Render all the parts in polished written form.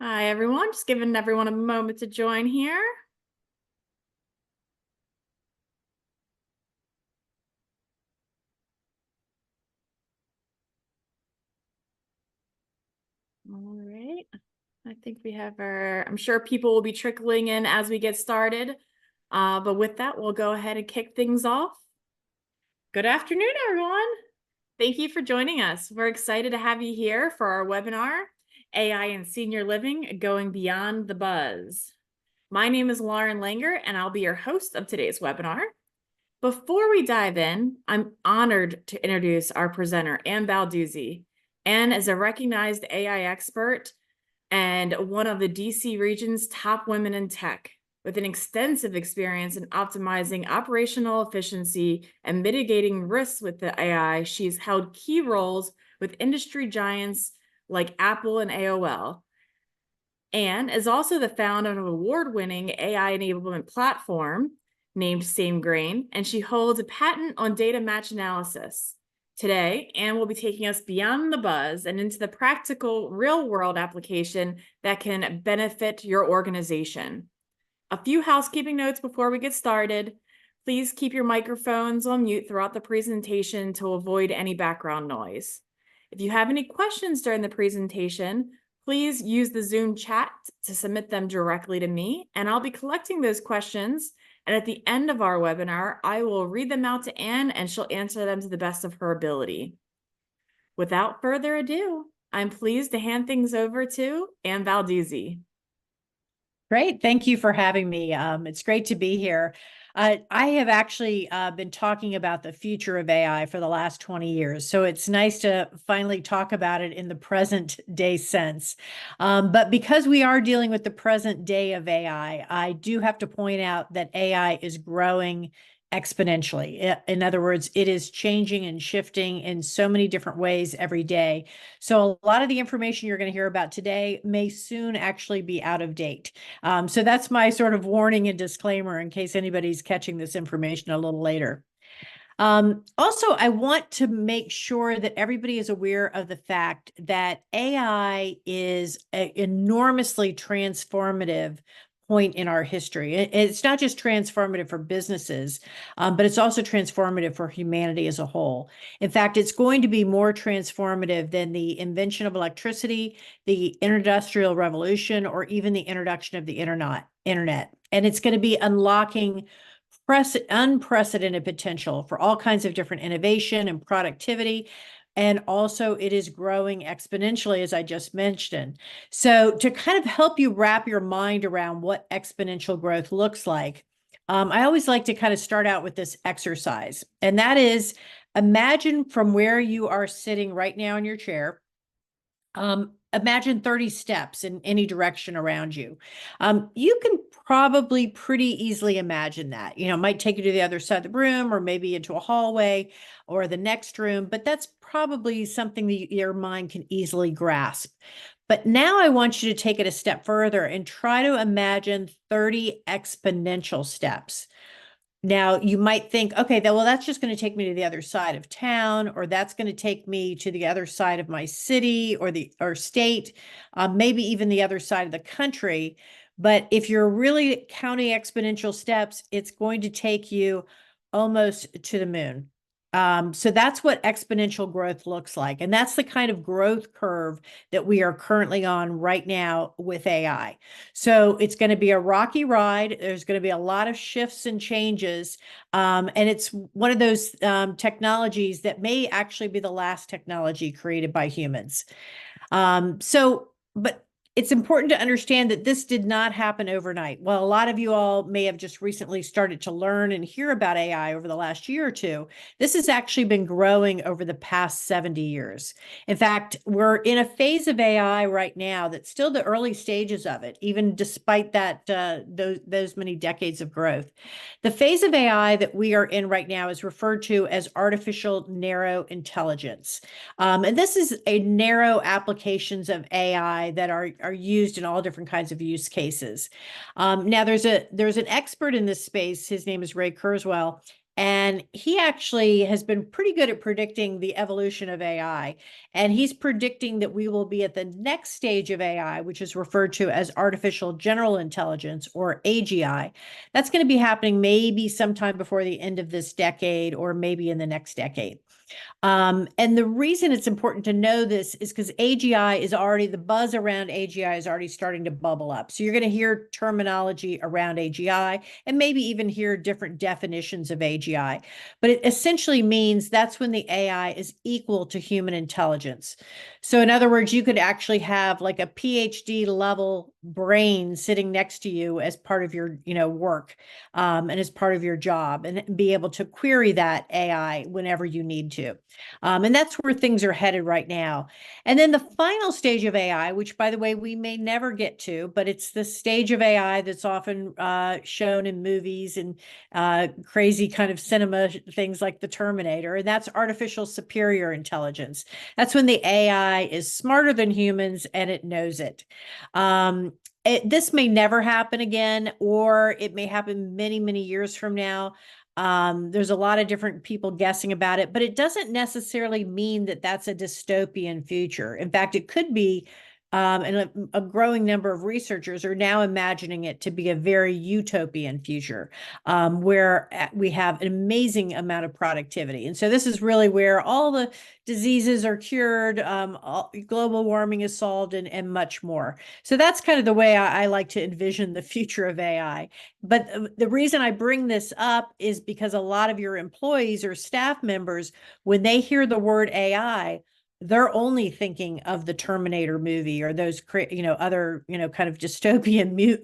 Hi, everyone. Just giving everyone a moment to join here. All right. I think we have I'm sure people will be trickling in as we get started. But with that, we'll go ahead and kick things off. Good afternoon, everyone. Thank you for joining us. We're excited to have you here for our webinar, AI and Senior Living, Going Beyond the Buzz. My name is Lauren Langer, and I'll be your host of today's webinar. Before we dive in, I'm honored to introduce our presenter, Ann Balduzzi. Ann is a recognized AI expert and one of the DC region's top women in tech. With an extensive experience in optimizing operational efficiency and mitigating risks with the AI, she's held key roles with industry giants like Apple and AOL. Ann is also the founder of an award-winning AI enablement platform named SameGrain, and she holds a patent on data match analysis. Today, Ann will be taking us beyond the buzz and into the practical, real-world application that can benefit your organization. A few housekeeping notes before we get started. Please keep your microphones on mute throughout the presentation to avoid any background noise. If you have any questions during the presentation, please use the Zoom chat to submit them directly to me, and I'll be collecting those questions. And at the end of our webinar, I will read them out to Ann, and she'll answer them to the best of her ability. Without further ado, I'm pleased to hand things over to Ann Balduzzi. Great. Thank you for having me. It's great to be here. I have actually been talking about the future of AI for the last 20 years. So it's nice to finally talk about it in the present day sense. But because we are dealing with the present day of AI, I do have to point out that AI is growing exponentially. In other words, it is changing and shifting in so many different ways every day. So a lot of the information you're going to hear about today may soon actually be out of date. So that's my sort of warning and disclaimer in case anybody's catching this information a little later. Also, I want to make sure that everybody is aware of the fact that AI is an enormously transformative point in our history. It's not just transformative for businesses, but it's also transformative for humanity as a whole. In fact, it's going to be more transformative than the invention of electricity, the industrial revolution, or even the introduction of the internet. And it's going to be unlocking unprecedented potential for all kinds of different innovation and productivity. And also it is growing exponentially, as I just mentioned. So to kind of help you wrap your mind around what exponential growth looks like, I always like to kind of start out with this exercise. And that is, imagine from where you are sitting right now in your chair, imagine 30 steps in any direction around you. You can probably pretty easily imagine that. You know, it might take you to the other side of the room or maybe into a hallway or the next room, but that's probably something that your mind can easily grasp. But now I want you to take it a step further and try to imagine 30 exponential steps. Now, you might think, okay, well, that's just going to take me to the other side of town, or that's going to take me to the other side of my city or state, maybe even the other side of the country. But if you're really counting exponential steps, it's going to take you almost to the moon. So that's what exponential growth looks like. And that's the kind of growth curve that we are currently on right now with AI. So it's going to be a rocky ride. There's going to be a lot of shifts and changes. And it's one of those technologies that may actually be the last technology created by humans. But it's important to understand that this did not happen overnight. Well, a lot of you all may have just recently started to learn and hear about AI over the last year or two. This has actually been growing over the past 70 years. In fact, we're in a phase of AI right now that's still the early stages of it, even despite that those many decades of growth. The phase of AI that we are in right now is referred to as artificial narrow intelligence. And this is a narrow applications of AI that are used in all different kinds of use cases. Now, there's an expert in this space. His name is Ray Kurzweil. And he actually has been pretty good at predicting the evolution of AI. And he's predicting that we will be at the next stage of AI, which is referred to as artificial general intelligence, or AGI. That's going to be happening maybe sometime before the end of this decade, or maybe in the next decade. And the reason it's important to know this is because AGI is already, the buzz around AGI is already starting to bubble up. So you're going to hear terminology around AGI and maybe even hear different definitions of AGI. But it essentially means that's when the AI is equal to human intelligence. So in other words, you could actually have like a PhD level brain sitting next to you as part of your, work, and as part of your job, and be able to query that AI whenever you need to. And that's where things are headed right now. And then the final stage of AI, which, by the way, we may never get to, but it's the stage of AI that's often shown in movies and crazy kind of cinema things like the Terminator, and that's artificial superior intelligence. That's when the AI is smarter than humans and it knows it. This may never happen again, or it may happen many, many years from now. There's a lot of different people guessing about it, but it doesn't necessarily mean that that's a dystopian future. In fact, it could be, and a growing number of researchers are now imagining it to be a very utopian future, where we have an amazing amount of productivity. And so this is really where all the diseases are cured, global warming is solved, and much more. So that's kind of the way I like to envision the future of AI. But the reason I bring this up is because a lot of your employees or staff members, when they hear the word AI, they're only thinking of the Terminator movie or those, other, kind of dystopian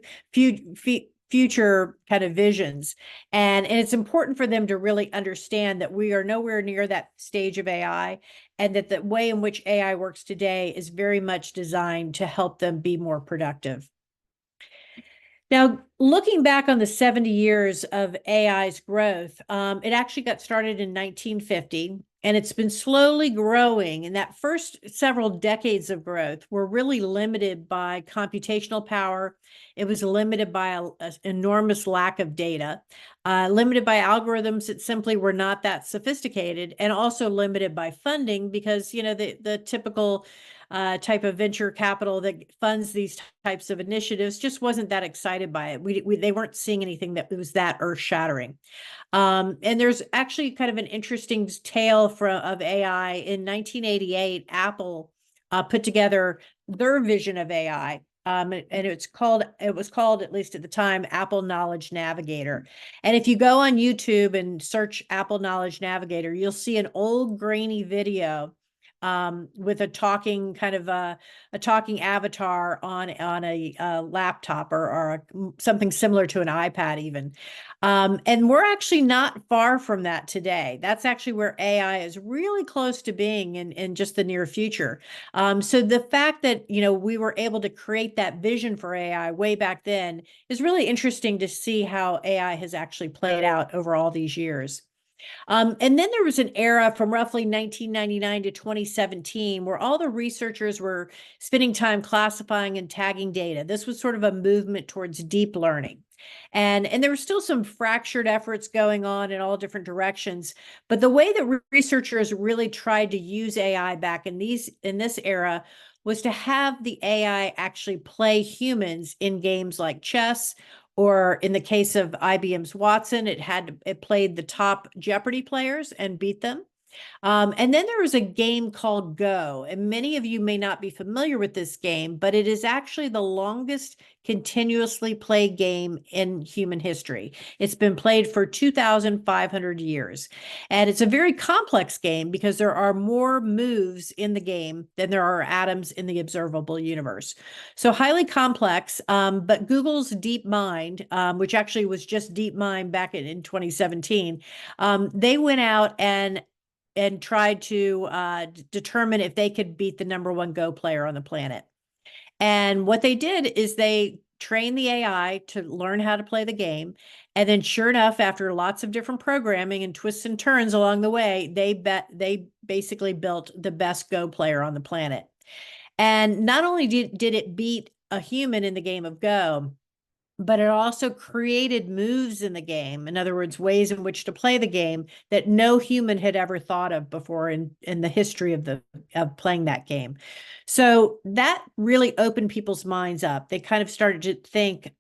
future kind of visions. And it's important for them to really understand that we are nowhere near that stage of AI, and that the way in which AI works today is very much designed to help them be more productive. Now, looking back on the 70 years of AI's growth, it actually got started in 1950, and it's been slowly growing. And that first several decades of growth were really limited by computational power. It was limited by an enormous lack of data, limited by algorithms that simply were not that sophisticated, and also limited by funding because, the typical type of venture capital that funds these types of initiatives just wasn't that excited by it. They weren't seeing anything that was that earth shattering. And there's actually kind of an interesting tale of AI. In 1988, Apple put together their vision of AI. And it was called, at least at the time, Apple Knowledge Navigator. And if you go on YouTube and search Apple Knowledge Navigator, you'll see an old grainy video with a talking kind of a talking avatar on a laptop or something similar to an iPad even. And we're actually not far from that today. That's actually where AI is really close to being in just the near future. So the fact that, we were able to create that vision for AI way back then is really interesting to see how AI has actually played out over all these years. And then there was an era from roughly 1999 to 2017 where all the researchers were spending time classifying and tagging data. This was sort of a movement towards deep learning. And there were still some fractured efforts going on in all different directions. But the way that researchers really tried to use AI back in this era was to have the AI actually play humans in games like chess, or in the case of IBM's Watson, it played the top Jeopardy players and beat them. And then there was a game called Go, and many of you may not be familiar with this game, but it is actually the longest continuously played game in human history. It's been played for 2,500 years. And it's a very complex game because there are more moves in the game than there are atoms in the observable universe. So highly complex, but Google's DeepMind, which actually was just DeepMind back in 2017, they went out and tried to determine if they could beat the #1 Go player on the planet. And what they did is they trained the AI to learn how to play the game. And then sure enough, after lots of different programming and twists and turns along the way, they basically built the best Go player on the planet. And not only did it beat a human in the game of Go, but it also created moves in the game. In other words, ways in which to play the game that no human had ever thought of before in the history of playing that game. So that really opened people's minds up. They kind of started to think,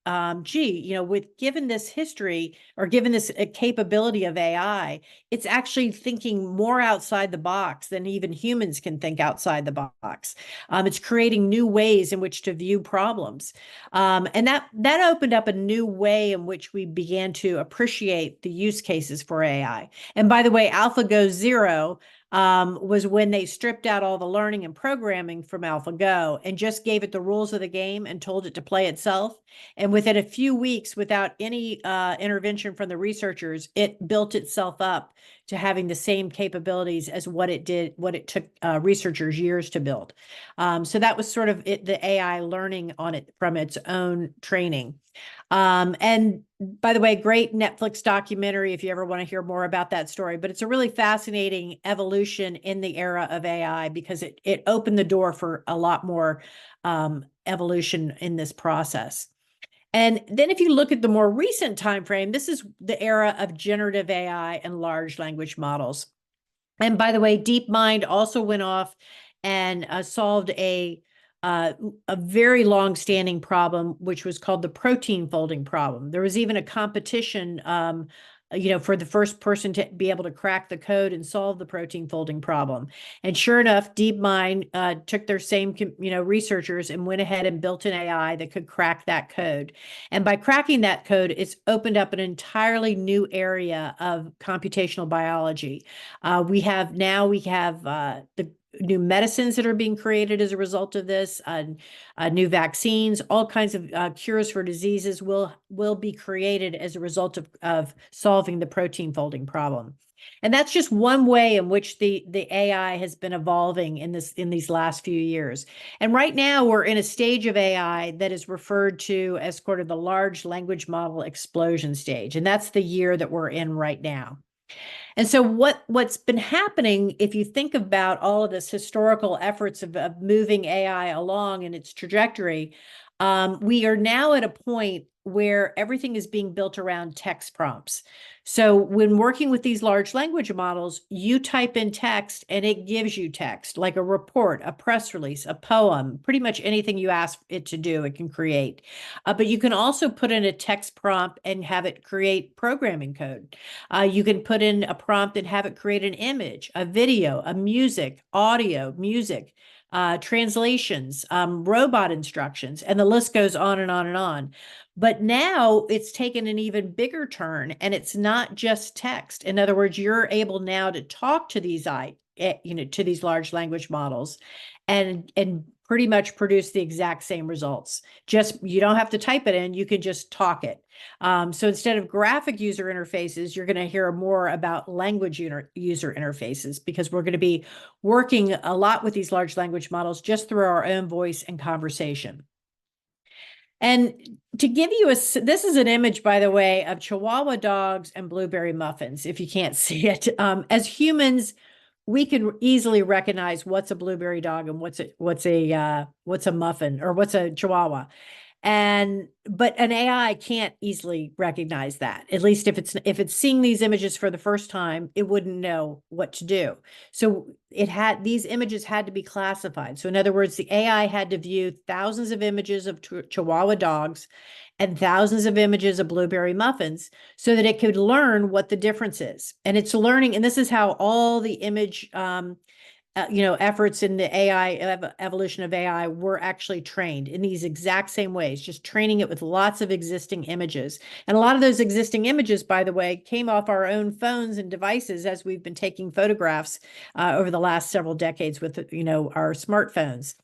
gee, with given this history or given this capability of AI, it's actually thinking more outside the box than even humans can think outside the box. It's creating new ways in which to view problems. And that opened up a new way in which we began to appreciate the use cases for AI. And by the way, AlphaGo Zero was when they stripped out all the learning and programming from AlphaGo and just gave it the rules of the game and told it to play itself. And within a few weeks, without any intervention from the researchers, it built itself up to having the same capabilities as what it took researchers years to build. So that was sort of the AI learning on it from its own training. And by the way, great Netflix documentary if you ever want to hear more about that story. But it's a really fascinating evolution in the era of AI because it opened the door for a lot more evolution in this process. And then if you look at the more recent time frame, this is the era of generative AI and large language models. And by the way, DeepMind also went off and solved a very long-standing problem, which was called the protein folding problem. There was even a competition, for the first person to be able to crack the code and solve the protein folding problem. And sure enough, DeepMind took their same, researchers and went ahead and built an AI that could crack that code. And by cracking that code, it's opened up an entirely new area of computational biology. We have the new medicines that are being created as a result of this, new vaccines, all kinds of cures for diseases will be created as a result of solving the protein folding problem. And that's just one way in which the AI has been evolving in these last few years. And right now we're in a stage of AI that is referred to as sort of the large language model explosion stage. And that's the year that we're in right now. And so what's been happening, if you think about all of this historical efforts of moving AI along in its trajectory, we are now at a point where everything is being built around text prompts. So when working with these large language models, you type in text and it gives you text, like a report, a press release, a poem, pretty much anything you ask it to do, it can create. But you can also put in a text prompt and have it create programming code. You can put in a prompt and have it create an image, a video, a music, audio, music, translations, robot instructions, and the list goes on and on and on. But now it's taken an even bigger turn, and it's not just text. In other words, you're able now to talk to these to these large language models and pretty much produce the exact same results. Just you don't have to type it in, you can just talk it. So instead of graphic user interfaces, you're going to hear more about language user interfaces because we're going to be working a lot with these large language models just through our own voice and conversation. And to give you this is an image, by the way, of Chihuahua dogs and blueberry muffins, if you can't see it. As humans, we can easily recognize what's a blueberry dog and what's a muffin or what's a Chihuahua. But an AI can't easily recognize that. At least if it's seeing these images for the first time, it wouldn't know what to do. So these images had to be classified. So in other words, the AI had to view thousands of images of Chihuahua dogs and thousands of images of blueberry muffins so that it could learn what the difference is. And it's learning, and this is how all the image efforts in the AI evolution of AI were actually trained in these exact same ways, just training it with lots of existing images. And a lot of those existing images, by the way, came off our own phones and devices as we've been taking photographs over the last several decades with, our smartphones.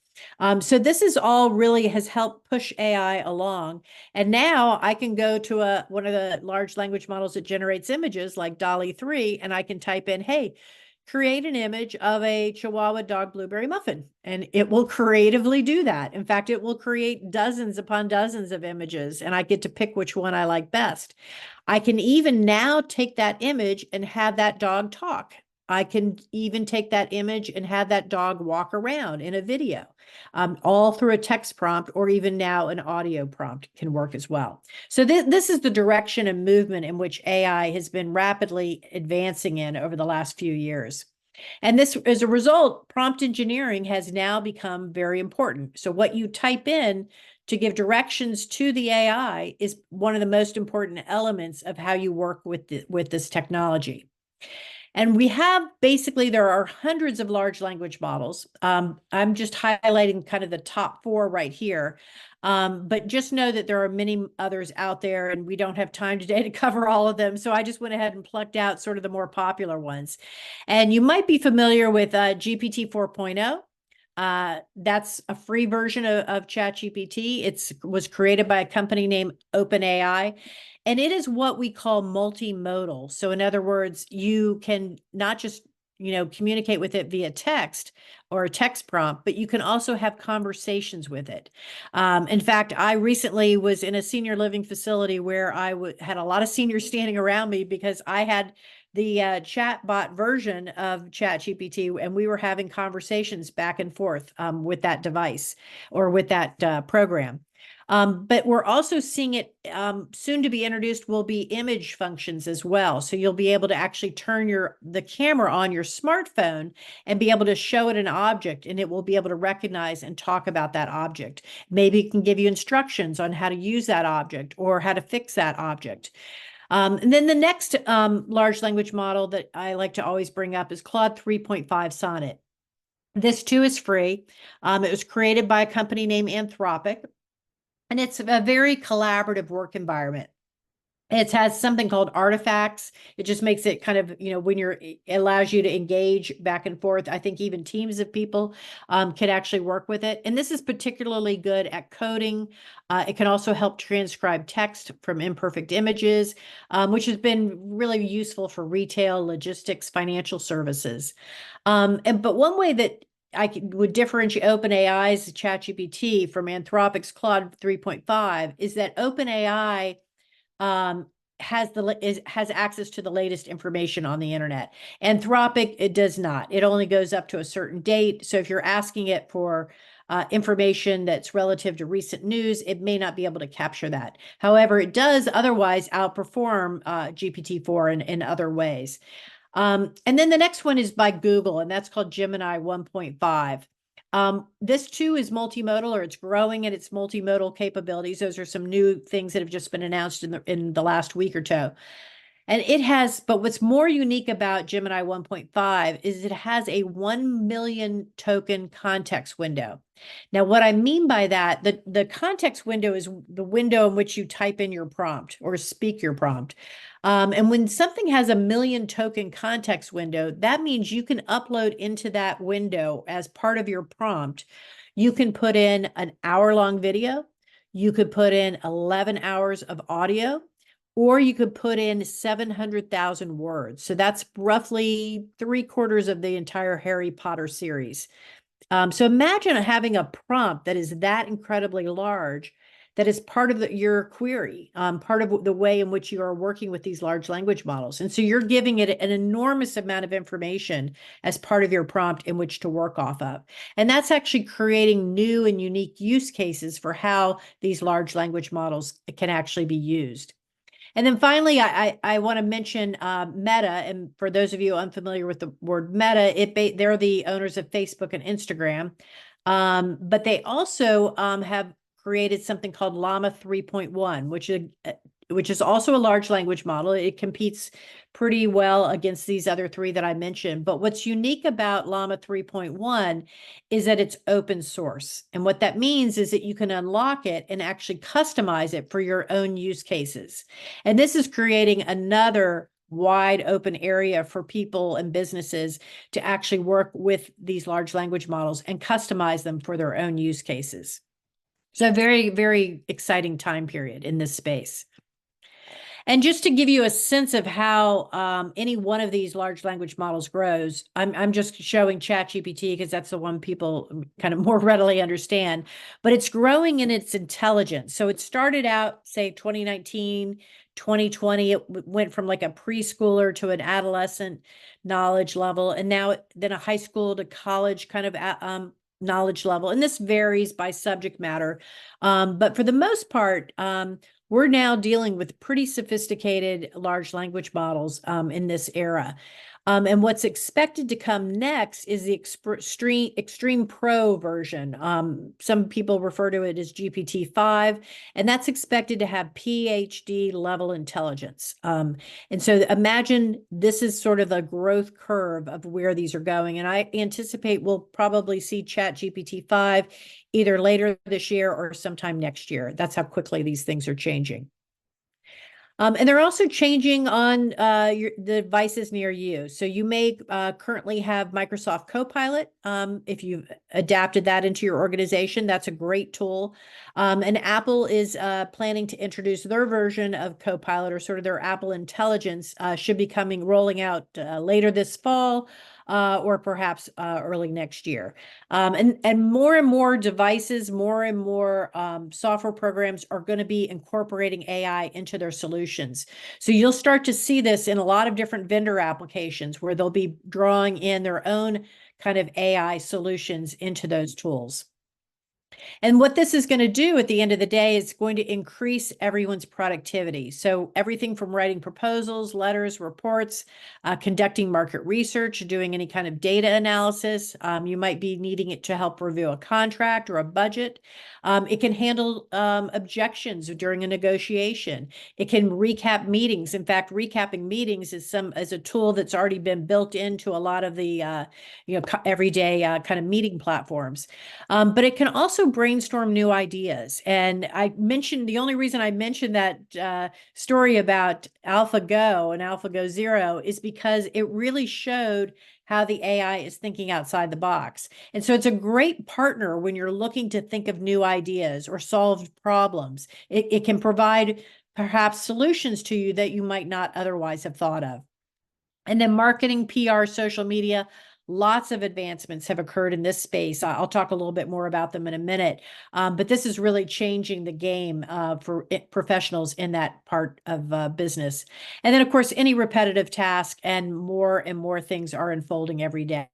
So this is all really has helped push AI along. And now I can go to one of the large language models that generates images like DALL-E 3, and I can type in, hey, create an image of a Chihuahua dog blueberry muffin, and it will creatively do that. In fact, it will create dozens upon dozens of images, and I get to pick which one I like best. I can even now take that image and have that dog talk. I can even take that image and have that dog walk around in a video. all through a text prompt, or even now an audio prompt can work as well. So this is the direction and movement in which AI has been rapidly advancing in over the last few years. And this, as a result, prompt engineering has now become very important. So what you type in to give directions to the AI is one of the most important elements of how you work with this technology. And we have basically, there are hundreds of large language models. I'm just highlighting kind of the top 4 right here. But just know that there are many others out there, and we don't have time today to cover all of them. So I just went ahead and plucked out sort of the more popular ones. And you might be familiar with GPT 4.0. That's a free version of ChatGPT. It was created by a company named OpenAI, and it is what we call multimodal. So in other words, you can not just, communicate with it via text or a text prompt, but you can also have conversations with it. In fact, I recently was in a senior living facility where I had a lot of seniors standing around me because I had the chatbot version of ChatGPT, and we were having conversations back and forth with that device or with that program. But we're also seeing it soon to be introduced will be image functions as well. So you'll be able to actually turn the camera on your smartphone and be able to show it an object, and it will be able to recognize and talk about that object. Maybe it can give you instructions on how to use that object or how to fix that object. And then the next large language model that I like to always bring up is Claude 3.5 Sonnet. This too is free. It was created by a company named Anthropic, and it's a very collaborative work environment. It has something called artifacts. It just makes it kind of, when it allows you to engage back and forth. I think even teams of people can actually work with it. And this is particularly good at coding. It can also help transcribe text from imperfect images, which has been really useful for retail, logistics, financial services. But one way that would differentiate OpenAI's ChatGPT from Anthropic's Claude 3.5 is that OpenAI has access to the latest information on the internet. Anthropic, it does not. It only goes up to a certain date. So if you're asking it for information that's relative to recent news, it may not be able to capture that. However, it does otherwise outperform GPT-4 in other ways. And then the next one is by Google, and that's called Gemini 1.5. This too is multimodal, or it's growing in its multimodal capabilities. Those are some new things that have just been announced in the last week or two. And but what's more unique about Gemini 1.5 is it has a 1 million token context window. Now, what I mean by that, the context window is the window in which you type in your prompt or speak your prompt. And when something has a 1 million token context window, that means you can upload into that window as part of your prompt. You can put in an hour-long video. You could put in 11 hours of audio, or you could put in 700,000 words. So that's roughly 3/4 of the entire Harry Potter series. So imagine having a prompt that is that incredibly large, that is part of your query, part of the way in which you are working with these large language models. And so you're giving it an enormous amount of information as part of your prompt in which to work off of. And that's actually creating new and unique use cases for how these large language models can actually be used. And then finally, I want to mention Meta. And for those of you unfamiliar with the word Meta, they're the owners of Facebook and Instagram. But they also have created something called Llama 3.1, which is also a large language model. It competes pretty well against these other 3 that I mentioned. But what's unique about Llama 3.1 is that it's open source. And what that means is that you can unlock it and actually customize it for your own use cases. And this is creating another wide open area for people and businesses to actually work with these large language models and customize them for their own use cases. So a very, very exciting time period in this space. And just to give you a sense of how any one of these large language models grows, I'm just showing ChatGPT because that's the one people kind of more readily understand, but it's growing in its intelligence. So it started out, say, 2019, 2020, it went from like a preschooler to an adolescent knowledge level, and now then a high school to college kind of knowledge level, and this varies by subject matter. But for the most part, we're now dealing with pretty sophisticated large language models in this era. And what's expected to come next is the extreme pro version. Some people refer to it as GPT-5, and that's expected to have PhD level intelligence. And so imagine this is sort of the growth curve of where these are going. And I anticipate we'll probably see ChatGPT-5 either later this year or sometime next year. That's how quickly these things are changing. And they're also changing on the devices near you. So you may currently have Microsoft Copilot. If you've adapted that into your organization, that's a great tool. And Apple is planning to introduce their version of Copilot, or sort of their Apple Intelligence, should be rolling out later this fall. Or perhaps early next year. And more devices, more and more software programs are going to be incorporating AI into their solutions. So you'll start to see this in a lot of different vendor applications where they'll be drawing in their own kind of AI solutions into those tools. And what this is going to do at the end of the day is going to increase everyone's productivity. So everything from writing proposals, letters, reports, conducting market research, doing any kind of data analysis. You might be needing it to help review a contract or a budget. It can handle objections during a negotiation. It can recap meetings. In fact, recapping meetings is a tool that's already been built into a lot of the everyday kind of meeting platforms. But it can also brainstorm new ideas. And the only reason I mentioned that story about AlphaGo and AlphaGo Zero is because it really showed how the AI is thinking outside the box. And so it's a great partner when you're looking to think of new ideas or solve problems. It can provide perhaps solutions to you that you might not otherwise have thought of. And then marketing, PR, social media, lots of advancements have occurred in this space. I'll talk a little bit more about them in a minute, but this is really changing the game for professionals in that part of business. And then, of course, any repetitive task and more things are unfolding every day.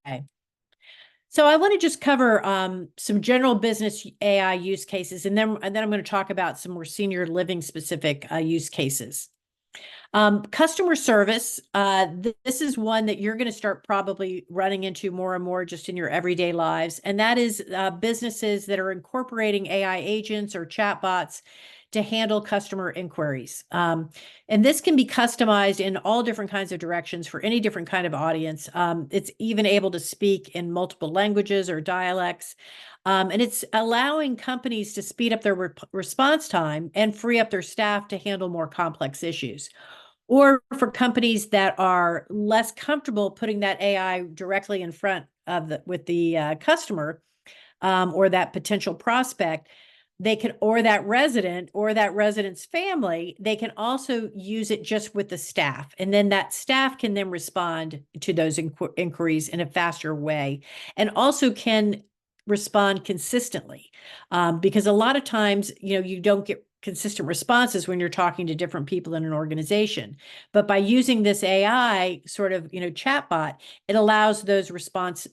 So I want to just cover some general business AI use cases, and then I'm going to talk about some more senior living specific use cases. Customer service, this is one that you're going to start probably running into more and more just in your everyday lives. And that is businesses that are incorporating AI agents or chatbots to handle customer inquiries. And this can be customized in all different kinds of directions for any different kind of audience. It's even able to speak in multiple languages or dialects. And it's allowing companies to speed up their response time and free up their staff to handle more complex issues. Or for companies that are less comfortable putting that AI directly in front of the customer or that potential prospect, they can, or that resident or that resident's family, they can also use it just with the staff. And then that staff can then respond to those inquiries in a faster way, and also can respond consistently. Because a lot of times, you don't get consistent responses when you're talking to different people in an organization. But by using this AI sort of, chatbot, it allows those response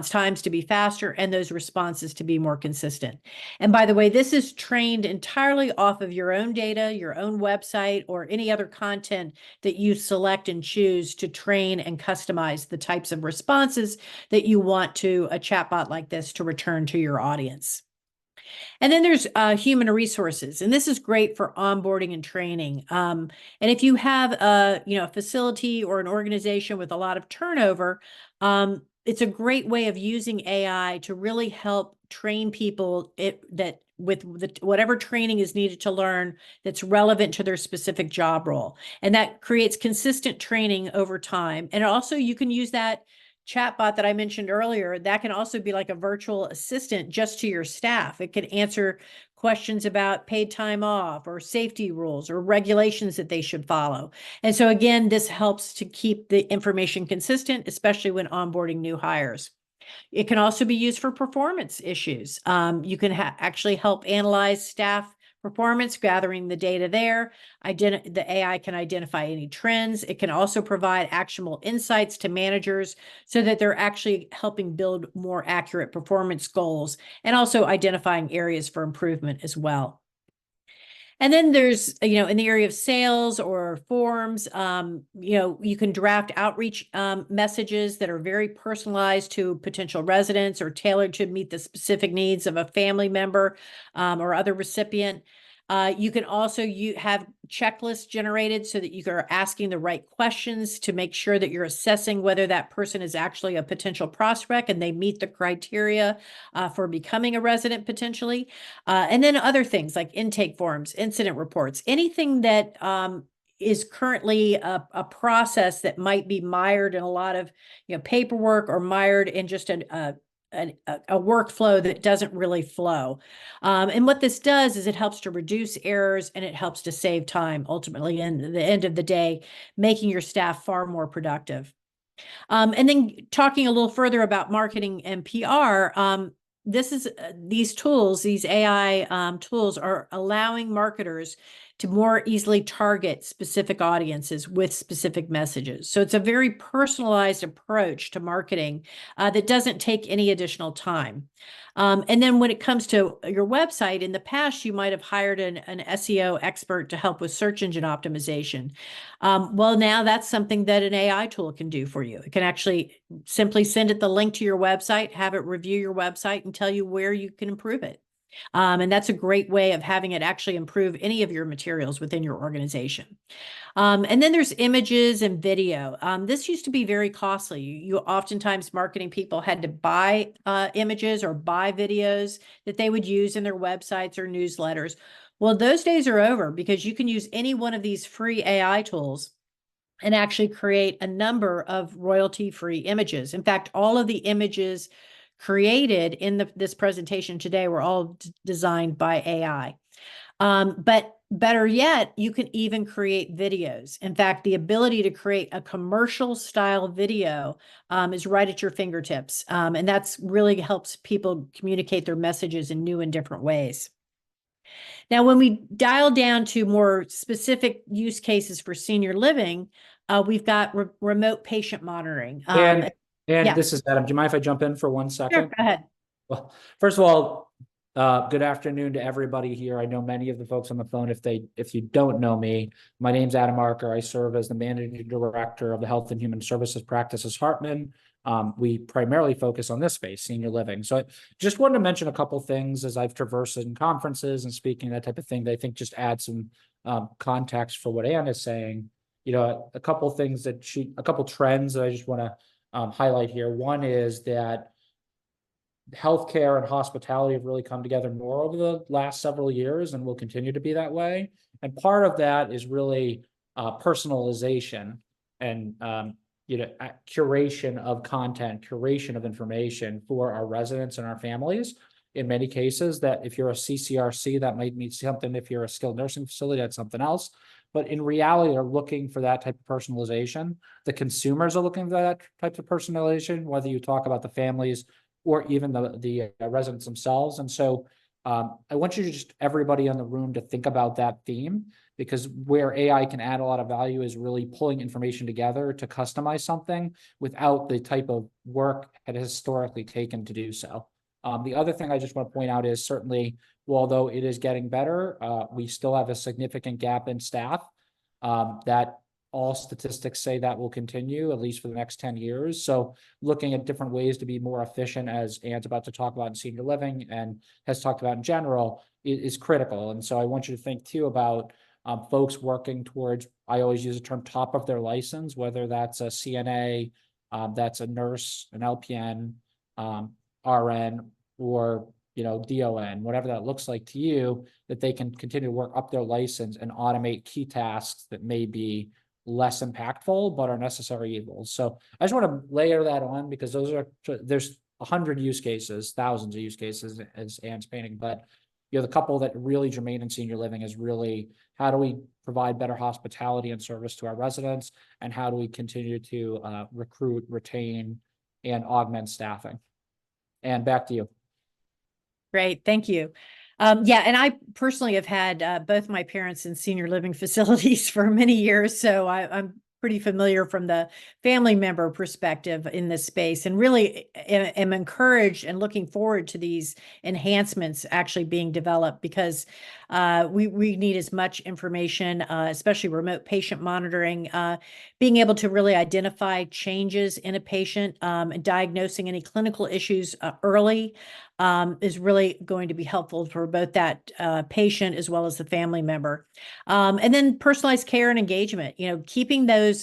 times to be faster and those responses to be more consistent. And by the way, this is trained entirely off of your own data, your own website, or any other content that you select and choose to train and customize the types of responses that you want to a chatbot like this to return to your audience. And then there's human resources, and this is great for onboarding and training. And if you have a facility or an organization with a lot of turnover, it's a great way of using AI to really help train people whatever training is needed to learn that's relevant to their specific job role. And that creates consistent training over time. And also you can use that chatbot that I mentioned earlier. That can also be like a virtual assistant just to your staff. It can answer questions about paid time off or safety rules or regulations that they should follow. And so again, this helps to keep the information consistent, especially when onboarding new hires. It can also be used for performance issues. You can actually help analyze staff performance, gathering the data there. The AI can identify any trends. It can also provide actionable insights to managers so that they're actually helping build more accurate performance goals and also identifying areas for improvement as well. And then there's, in the area of sales or forms, you can draft outreach messages that are very personalized to potential residents or tailored to meet the specific needs of a family member or other recipient. You can also have checklists generated so that you are asking the right questions to make sure that you're assessing whether that person is actually a potential prospect and they meet the criteria for becoming a resident potentially. And then other things like intake forms, incident reports, anything that is currently a process that might be mired in a lot of paperwork or mired in just a workflow that doesn't really flow. And what this does is it helps to reduce errors and it helps to save time ultimately in the end of the day, making your staff far more productive. And then talking a little further about marketing and PR, these tools, these AI tools are allowing marketers to more easily target specific audiences with specific messages. So it's a very personalized approach to marketing that doesn't take any additional time. And then when it comes to your website, in the past, you might have hired an SEO expert to help with search engine optimization. Well, now that's something that an AI tool can do for you. It can actually simply send it the link to your website, have it review your website and tell you where you can improve it. And that's a great way of having it actually improve any of your materials within your organization. And then there's images and video. This used to be very costly. You oftentimes marketing people had to buy images or buy videos that they would use in their websites or newsletters. Well, those days are over because you can use any one of these free AI tools and actually create a number of royalty-free images. In fact, all of the images created in this presentation today were all designed by AI. But better yet, you can even create videos. In fact, the ability to create a commercial style video is right at your fingertips. And that's really helps people communicate their messages in new and different ways. Now, when we dial down to more specific use cases for senior living, we've got remote patient monitoring. And yeah. this is Adam. Do you mind if I jump in for 1 Sure, second? go ahead. Well, first of all, good afternoon to everybody here. I know many of the folks on the phone. If you don't know me, my name's Adam Marker. I serve as the managing director of the Health and Human Services practice at Hartman. We primarily focus on this space, senior living. So I just wanted to mention a couple things as I've traversed in conferences and speaking, that type of thing, that I think just add some context for what Ann is saying. A couple things a couple trends that I just want to highlight here. One is that healthcare and hospitality have really come together more over the last several years and will continue to be that way. And part of that is really personalization and curation of content, curation of information for our residents and our families. In many cases, that if you're a CCRC, that might mean something. If you're a skilled nursing facility, that's something else. But in reality, they're looking for that type of personalization. The consumers are looking for that type of personalization, whether you talk about the families or even the residents themselves. And so I want you to everybody in the room to think about that theme, because where AI can add a lot of value is really pulling information together to customize something without the type of work it has historically taken to do so. The other thing I just want to point out is certainly, although it is getting better, we still have a significant gap in staff. That all statistics say that will continue at least for the next 10 years. So looking at different ways to be more efficient, as Ann's about to talk about in senior living and has talked about in general, is critical. And so I want you to think too about folks working towards, I always use the term top of their license, whether that's a CNA, that's a nurse, an LPN, RN, or DON, whatever that looks like to you, that they can continue to work up their license and automate key tasks that may be less impactful but are necessary evils. So I just want to layer that on, because there's 100 use cases, thousands of use cases, as Ann's painting, but the couple that really germane in senior living is really, how do we provide better hospitality and service to our residents, and how do we continue to recruit, retain, and augment staffing? And back to you. Great, thank you. Yeah, and I personally have had both my parents in senior living facilities for many years, so I'm pretty familiar from the family member perspective in this space, and really am encouraged and looking forward to these enhancements actually being developed, because we need as much information, especially remote patient monitoring, being able to really identify changes in a patient, and diagnosing any clinical issues early. Is really going to be helpful for both that patient as well as the family member. And then personalized care and engagement, keeping those,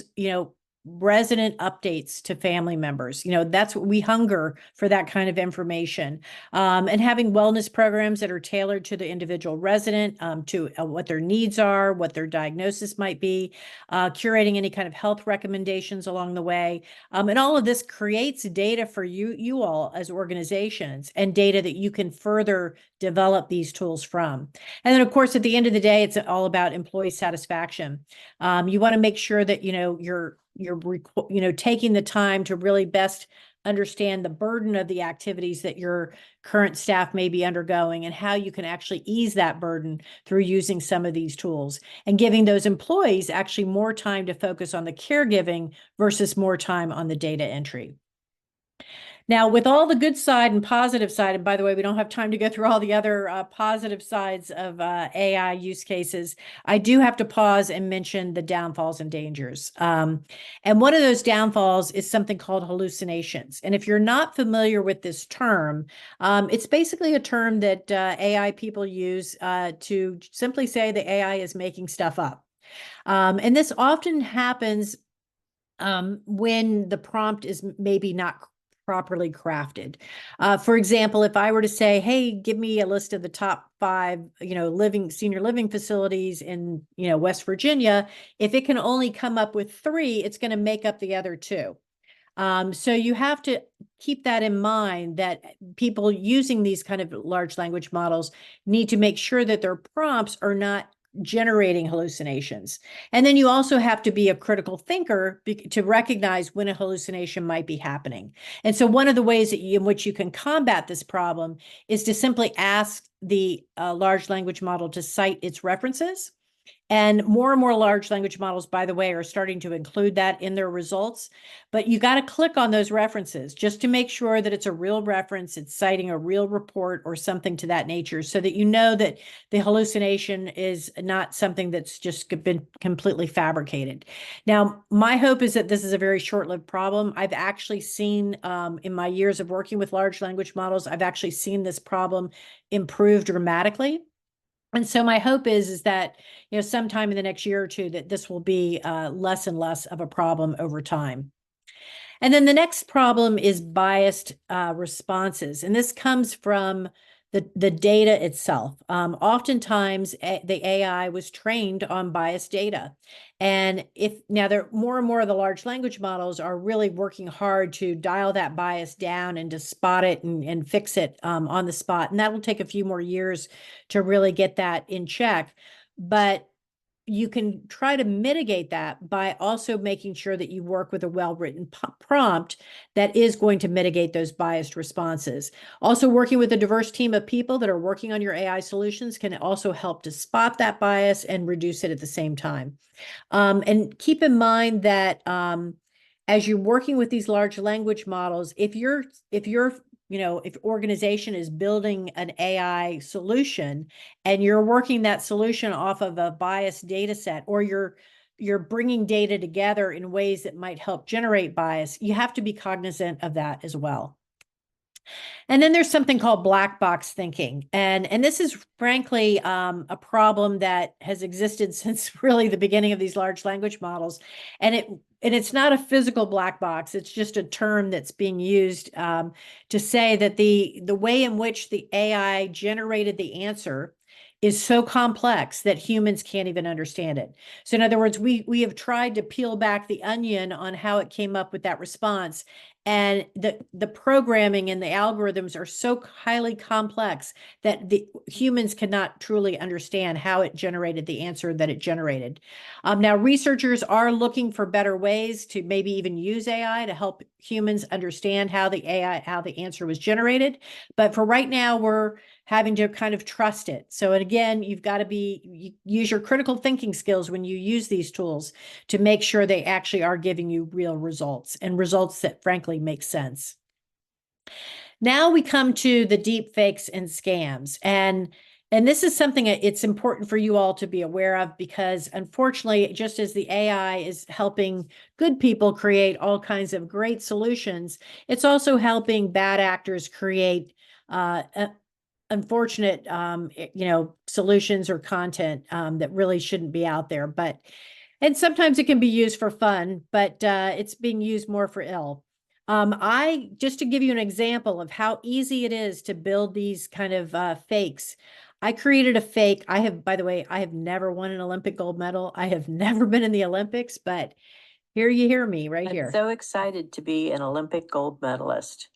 resident updates to family members. That's what we hunger for, that kind of information. And having wellness programs that are tailored to the individual resident, to what their needs are, what their diagnosis might be, curating any kind of health recommendations along the way. And all of this creates data for you all as organizations, and data that you can further develop these tools from. And then, of course, at the end of the day, it's all about employee satisfaction. You want to make sure that, you're taking the time to really best understand the burden of the activities that your current staff may be undergoing, and how you can actually ease that burden through using some of these tools, and giving those employees actually more time to focus on the caregiving versus more time on the data entry. Now, with all the good side and positive side, and by the way, we don't have time to go through all the other positive sides of AI use cases, I do have to pause and mention the downfalls and dangers. And one of those downfalls is something called hallucinations. And if you're not familiar with this term, it's basically a term that AI people use to simply say the AI is making stuff up. And this often happens when the prompt is maybe not properly crafted. For example, if I were to say, hey, give me a list of the top 5, senior living facilities in, West Virginia, if it can only come up with 3, it's going to make up the other 2. So you have to keep that in mind, that people using these kind of large language models need to make sure that their prompts are not generating hallucinations. And then you also have to be a critical thinker to recognize when a hallucination might be happening. And so one of the ways in which you can combat this problem is to simply ask the large language model to cite its references. And more large language models, by the way, are starting to include that in their results. But you got to click on those references just to make sure that it's a real reference, it's citing a real report or something to that nature, so that you know that the hallucination is not something that's just been completely fabricated. Now, my hope is that this is a very short-lived problem. I've actually seen, in my years of working with large language models, I've actually seen this problem improve dramatically. And so my hope is that, sometime in the next year or two, that this will be less and less of a problem over time. And then the next problem is biased responses. And this comes from the data itself. Oftentimes, the AI was trained on biased data. And now more and more of the large language models are really working hard to dial that bias down and to spot it and fix it on the spot. And that will take a few more years to really get that in check. But you can try to mitigate that by also making sure that you work with a well-written prompt that is going to mitigate those biased responses. Also, working with a diverse team of people that are working on your AI solutions can also help to spot that bias and reduce it at the same time. And keep in mind that as you're working with these large language models, if organization is building an AI solution and you're working that solution off of a biased data set, or you're bringing data together in ways that might help generate bias, you have to be cognizant of that as well. And then there's something called black box thinking. And this is frankly a problem that has existed since really the beginning of these large language models. And it's not a physical black box. It's just a term that's being used to say that the way in which the AI generated the answer is so complex that humans can't even understand it. So in other words, we have tried to peel back the onion on how it came up with that response. And the programming and the algorithms are so highly complex that the humans cannot truly understand how it generated the answer that it generated. Now, researchers are looking for better ways to maybe even use AI to help humans understand how the answer was generated. But for right now, we're having to kind of trust it. So again, you've got to use your critical thinking skills when you use these tools to make sure they actually are giving you real results, and results that frankly make sense. Now we come to the deep fakes and scams. And this is something that it's important for you all to be aware of, because unfortunately, just as the AI is helping good people create all kinds of great solutions, it's also helping bad actors create unfortunate, solutions or content that really shouldn't be out there. And sometimes it can be used for fun, but it's being used more for ill. Just to give you an example of how easy it is to build these kind of fakes, I created a fake. By the way, I have never won an Olympic gold medal. I have never been in the Olympics, but here you hear me right here. I'm so excited to be an Olympic gold medalist.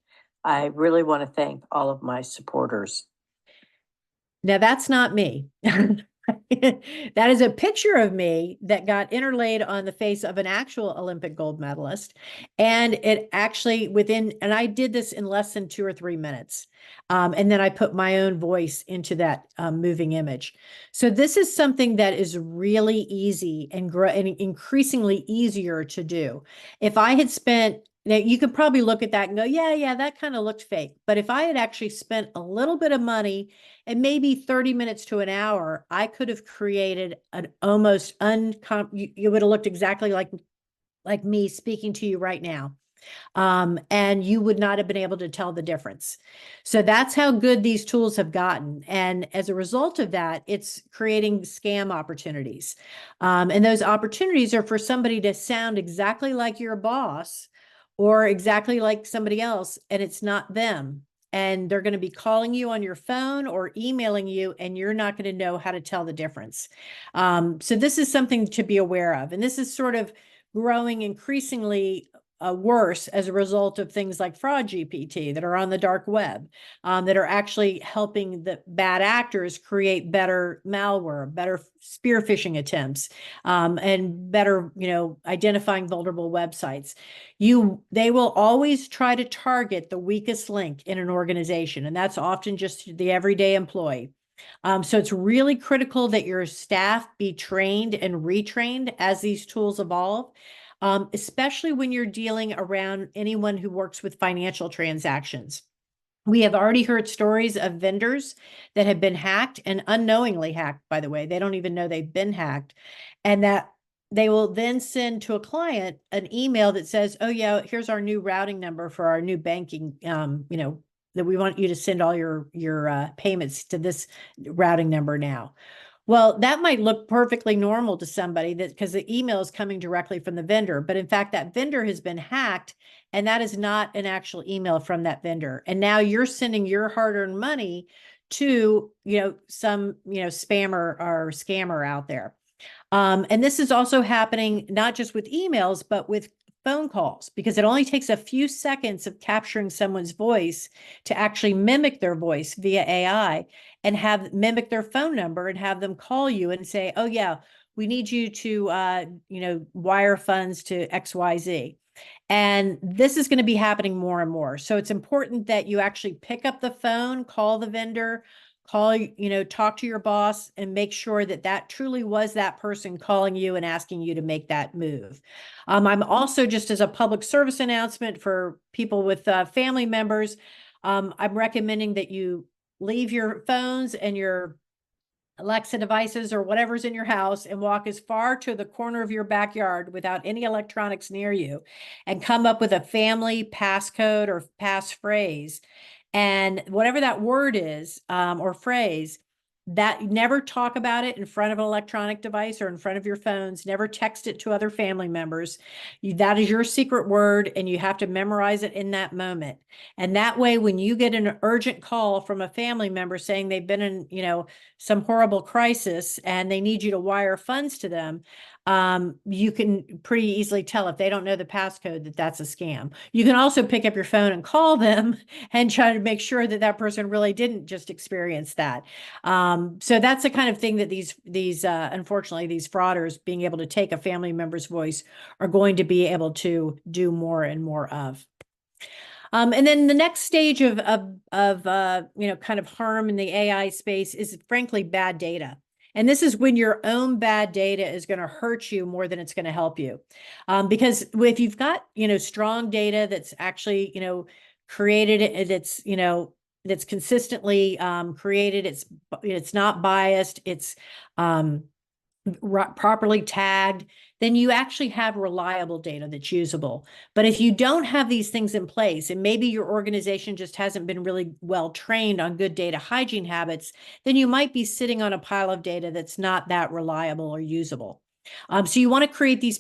I really want to thank all of my supporters. Now that's not me. That is a picture of me that got interlaid on the face of an actual Olympic gold medalist. And it actually and I did this in less than 2 or 3 minutes. And then I put my own voice into that moving image. So this is something that is really easy and increasingly easier to do. If I had spent, now you could probably look at that and go, yeah, that kind of looked fake. But if I had actually spent a little bit of money and maybe 30 minutes to an hour, I could have created an almost you would have looked exactly like me speaking to you right now. And you would not have been able to tell the difference. So that's how good these tools have gotten. And as a result of that, it's creating scam opportunities. And those opportunities are for somebody to sound exactly like your boss or exactly like somebody else, and it's not them. And they're going to be calling you on your phone or emailing you, and you're not going to know how to tell the difference. So this is something to be aware of. And this is sort of growing increasingly worse as a result of things like Fraud GPT that are on the dark web, that are actually helping the bad actors create better malware, better spear phishing attempts, and better, identifying vulnerable websites. They will always try to target the weakest link in an organization, and that's often just the everyday employee. So it's really critical that your staff be trained and retrained as these tools evolve. Especially when you're dealing around anyone who works with financial transactions. We have already heard stories of vendors that have been hacked, and unknowingly hacked, by the way. They don't even know they've been hacked. And that they will then send to a client an email that says, oh yeah, here's our new routing number for our new banking, that we want you to send all your payments to this routing number now. Well, that might look perfectly normal to somebody because the email is coming directly from the vendor, but in fact, that vendor has been hacked, and that is not an actual email from that vendor. And now you're sending your hard-earned money to, some, spammer or scammer out there. And this is also happening not just with emails, but with phone calls, because it only takes a few seconds of capturing someone's voice to actually mimic their voice via AI and mimic their phone number and have them call you and say, oh yeah, we need you to, wire funds to XYZ. And this is going to be happening more and more. So it's important that you actually pick up the phone, call the vendor, talk to your boss, and make sure that that truly was that person calling you and asking you to make that move. I'm also, just as a public service announcement for people with family members, I'm recommending that you leave your phones and your Alexa devices or whatever's in your house and walk as far to the corner of your backyard without any electronics near you, and come up with a family passcode or passphrase. And whatever that word is, or phrase, that never talk about it in front of an electronic device or in front of your phones. Never text it to other family members. That is your secret word, and you have to memorize it in that moment. And that way, when you get an urgent call from a family member saying they've been in, some horrible crisis and they need you to wire funds to them, you can pretty easily tell if they don't know the passcode that that's a scam. You can also pick up your phone and call them and try to make sure that that person really didn't just experience that. So that's the kind of thing that unfortunately, these frauders being able to take a family member's voice are going to be able to do more and more of. And then the next stage of kind of harm in the AI space is frankly bad data. And this is when your own bad data is going to hurt you more than it's going to help you. Because if you've got, strong data that's actually, created, that's consistently created, it's not biased, it's properly tagged, then you actually have reliable data that's usable. But if you don't have these things in place, and maybe your organization just hasn't been really well trained on good data hygiene habits, then you might be sitting on a pile of data that's not that reliable or usable. So you want to create these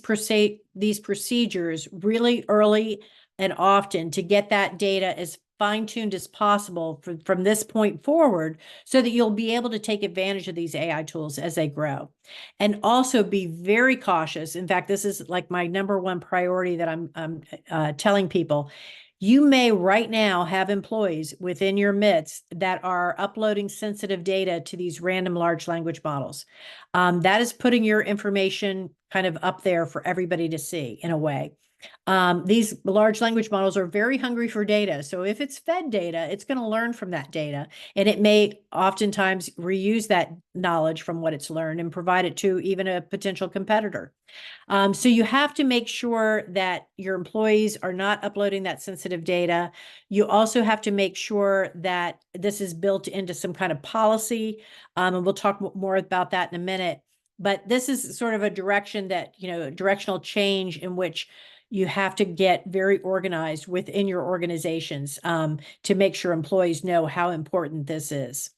procedures really early and often to get that data as fine-tuned as possible from this point forward, so that you'll be able to take advantage of these AI tools as they grow. And also be very cautious. In fact, this is like my number one priority that I'm telling people. You may right now have employees within your midst that are uploading sensitive data to these random large language models. That is putting your information kind of up there for everybody to see in a way. These large language models are very hungry for data. So if it's fed data, it's going to learn from that data, and it may oftentimes reuse that knowledge from what it's learned and provide it to even a potential competitor. So you have to make sure that your employees are not uploading that sensitive data. You also have to make sure that this is built into some kind of policy. And we'll talk more about that in a minute. But this is sort of a direction that, directional change in which you have to get very organized within your organizations to make sure employees know how important this is.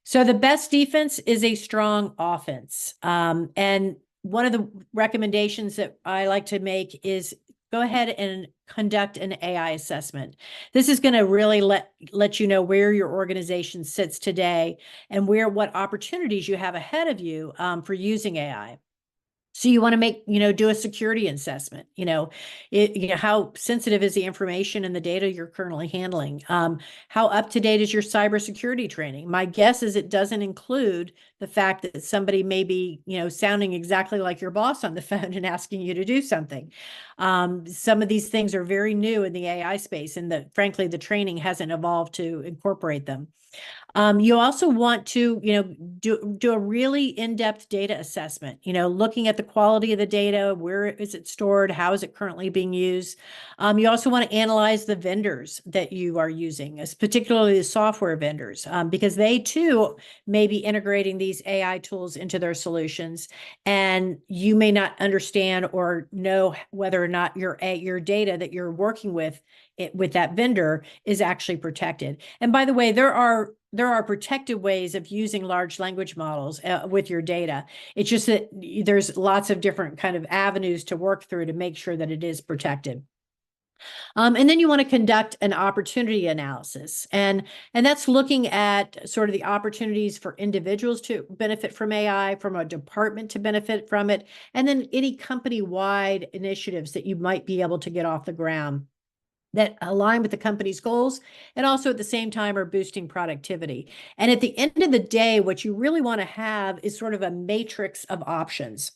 So the best defense is a strong offense. And one of the recommendations that I like to make is go ahead and conduct an AI assessment. This is going to really let you know where your organization sits today and what opportunities you have ahead of you for using AI. So you want to make, do a security assessment, how sensitive is the information and the data you're currently handling? How up to date is your cybersecurity training? My guess is it doesn't include the fact that somebody may be, sounding exactly like your boss on the phone and asking you to do something. Some of these things are very new in the AI space, and frankly, the training hasn't evolved to incorporate them. You also want to, do a really in-depth data assessment, looking at the quality of the data, where is it stored, how is it currently being used. You also want to analyze the vendors that you are using, particularly the software vendors, because they too may be integrating these AI tools into their solutions, and you may not understand or know whether or not your data that you're working with that vendor is actually protected. And by the way, there are protected ways of using large language models with your data. It's just that there's lots of different kind of avenues to work through to make sure that it is protected. And then you want to conduct an opportunity analysis. And that's looking at sort of the opportunities for individuals to benefit from AI, from a department to benefit from it, and then any company-wide initiatives that you might be able to get off the ground that align with the company's goals, and also at the same time are boosting productivity. And at the end of the day, what you really want to have is sort of a matrix of options,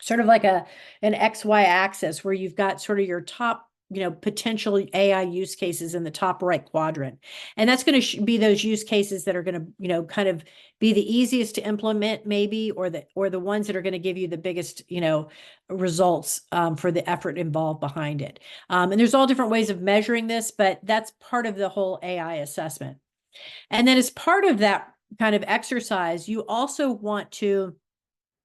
sort of like an XY axis where you've got sort of your top potential AI use cases in the top right quadrant. And that's going to be those use cases that are going to, kind of be the easiest to implement maybe, or the ones that are going to give you the biggest, results for the effort involved behind it. And there's all different ways of measuring this, but that's part of the whole AI assessment. And then as part of that kind of exercise, you also want to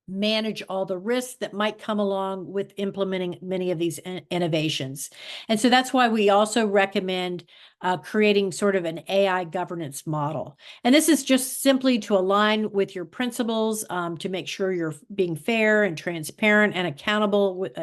manage all the risks that might come along with implementing many of these innovations. And so that's why we also recommend creating sort of an AI governance model. And this is just simply to align with your principles, to make sure you're being fair and transparent and accountable with,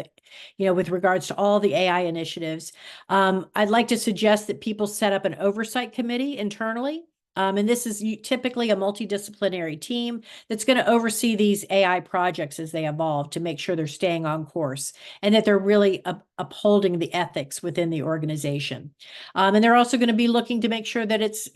with regards to all the AI initiatives. I'd like to suggest that people set up an oversight committee internally. And this is typically a multidisciplinary team that's going to oversee these AI projects as they evolve to make sure they're staying on course and that they're really upholding the ethics within the organization. And they're also going to be looking to make sure that it's,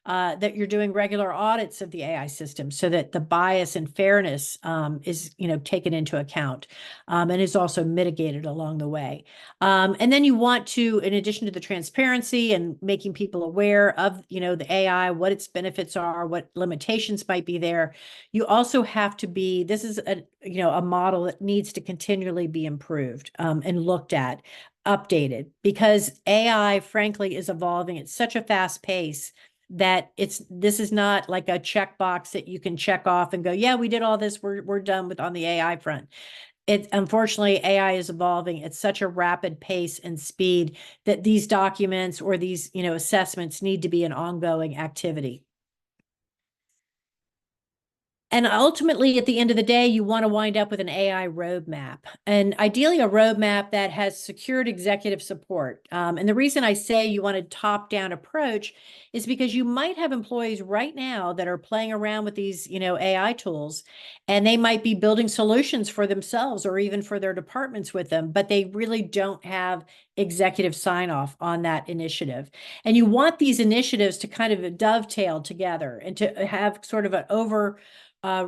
that you're doing regular audits of the AI system so that the bias and fairness is, taken into account and is also mitigated along the way. And then you want to, in addition to the transparency and making people aware of, the AI, what its benefits are, what limitations might be there, you also have to be, this is a model that needs to continually be improved and looked at, updated, because AI, frankly, is evolving at such a fast pace that this is not like a checkbox that you can check off and go, yeah, we did all this, we're done with on the AI front. Unfortunately, AI is evolving at such a rapid pace and speed that these documents or these, assessments need to be an ongoing activity. And ultimately, at the end of the day, you want to wind up with an AI roadmap, and ideally a roadmap that has secured executive support. And the reason I say you want a top-down approach is because you might have employees right now that are playing around with these, AI tools, and they might be building solutions for themselves or even for their departments with them, but they really don't have executive sign-off on that initiative. And you want these initiatives to kind of dovetail together and to have sort of an